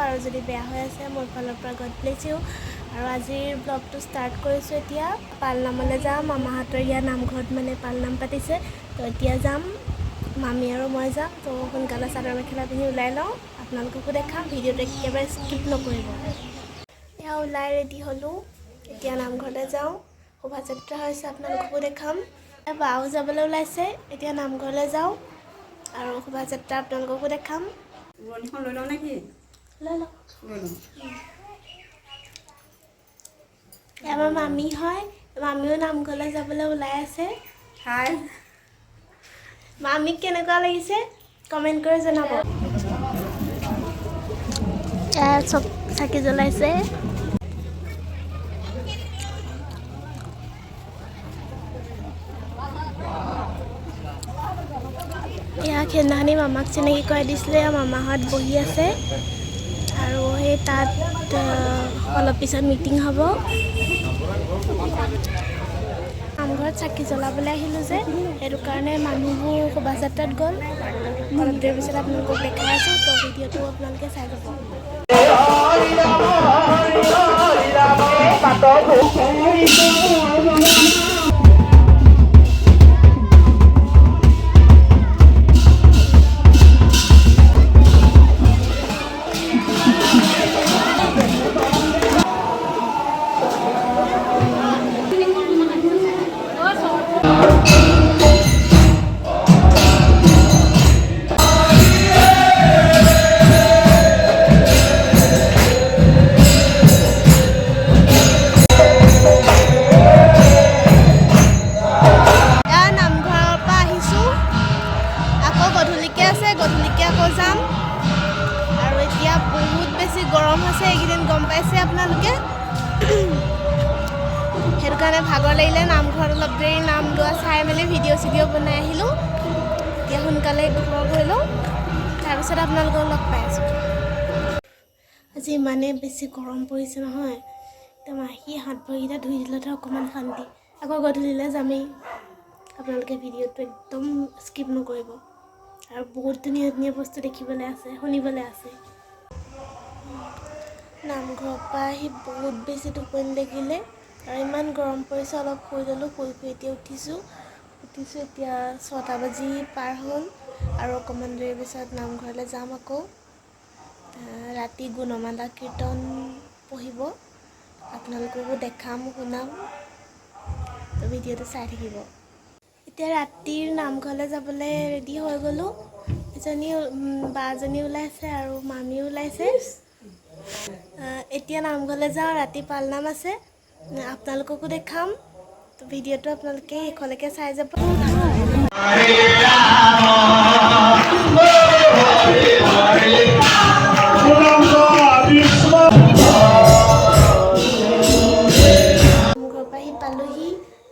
আৰু যদি বেয়া হৈ আছে মোৰ ফালৰ পৰা গড ব্লেছ ইউ। আৰু আজিৰ ব্লগটো ষ্টাৰ্ট কৰিছোঁ এতিয়া। পালনামলৈ যাম, মামাহঁতৰ ইয়াৰ নামঘৰত মানে পালনাম পাতিছে, তো এতিয়া যাম, মামী আৰু মই যাম। তো সোনকালে চাদৰ মেখেলা পিন্ধি ওলাই লওঁ, আপোনালোককো দেখাম, ভিডিঅ'টো একেবাৰে স্কিপ নকৰিব। এয়া ওলাই ৰেডি হ'লোঁ, এতিয়া নামঘৰলৈ যাওঁ, শোভাযাত্ৰা হৈছে, আপোনালোককো দেখাম। বাও যাবলৈ ওলাইছে, এতিয়া নামঘৰলৈ যাওঁ আৰু শোভাযাত্ৰা আপোনালোককো দেখাম। লৈ লওঁ নে কি? লৈ লওঁ। আমাৰ মামী হয়, মামীও নামঘৰলৈ যাবলৈ ওলাই আছে। হাই, মামীক কেনেকুৱা লাগিছে কমেণ্ট কৰি জনাব। চব চাকি জ্বলাইছে। ইয়াক সেইদিনাখনি মামাক চিনাকি কৰাই দিছিলে, মামাহঁত বহি আছে আৰু সেই তাত অলপ পিছত মিটিং হ'ব। নামঘৰত চাকি জ্বলাবলৈ আহিলোঁ যে, সেইটো কাৰণে মানুহবোৰ শোভাযাত্ৰাত গ'ল। অলপ দেৰি পিছত আপোনালোকক দেখাই আছোঁ, তো ভিডিঅ'টো আপোনালোকে চাই যাব। গৰম হৈছে এইকেইদিন, গম পাইছে আপোনালোকে। সেইটো কাৰণে ভাগৰ লাগিলে, নামঘৰত অলপ দেৰি নাম লোৱা চাই মেলি ভিডিঅ' বনাই আহিলোঁ। এতিয়া সোনকালে ঘৰ গৈ লওঁ, তাৰপিছত আপোনালোকক লগ পাই আছোঁ। আজি ইমানেই বেছি গৰম পৰিছে নহয়, একদম আহি হাত ভৰিকেইটা ধুই দিলতহে অকণমান শান্তি। আকৌ গধূলিলৈ যামেই, আপোনালোকে ভিডিঅ'টো একদম স্কিপ নকৰিব। আৰু বহুত ধুনীয়া ধুনীয়া বস্তু দেখিবলৈ আছে, শুনিবলৈ আছে। নামঘৰৰ পৰা আহি বহুত বেছি টোপনি লাগিলে আৰু ইমান গৰম পৰিছে, অলপ শুই ল'লোঁ। শুই এতিয়া উঠিছোঁ এতিয়া 6টা বাজি পাৰ হ'ল আৰু অকণমান দেৰি পিছত নামঘৰলৈ যাম। আকৌ ৰাতি গুণমালা কীৰ্তন পঢ়িব, আপোনালোককো দেখাম, শুনাম, তো ভিডিঅ'টো চাই থাকিব। এতিয়া ৰাতিৰ নামঘৰলৈ যাবলৈ ৰেডি হৈ গ'লোঁ। বাজনী ওলাইছে আৰু মামী ওলাইছে। এতিয়া নামঘৰলৈ যাওঁ, ৰাতি পালনাম আছে, আপোনালোককো দেখাম, তো ভিডিঅ'টো আপোনালোকে শেষলৈকে চাই যাব। পালোহি,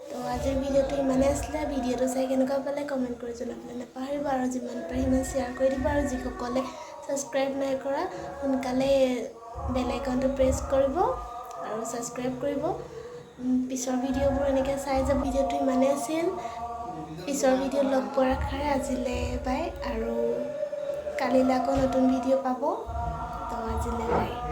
তো আজিৰ ভিডিঅ'টো ইমানেই আছিলে। ভিডিঅ'টো চাই কেনেকুৱা পালে কমেণ্ট কৰি জনাবলৈ নাপাহৰিব আৰু যিমান পাৰে সিমান শ্বেয়াৰ কৰি দিব। আৰু যিসকলে ছাবস্ক্ৰাইব নাই কৰা সোনকালে বেল আইকনটো প্ৰেছ কৰিব আৰু ছাবস্ক্ৰাইব কৰিব। পিছৰ ভিডিঅ'বোৰ এনেকৈ চাই যাব। ভিডিঅ'টো ইমানেই আছিল, পিছৰ ভিডিঅ'ত লগ পোৱাৰ আশাৰে আজিলৈ বাই, আৰু কালিলৈ আকৌ নতুন ভিডিঅ' পাব, তো আজিলৈ বাই।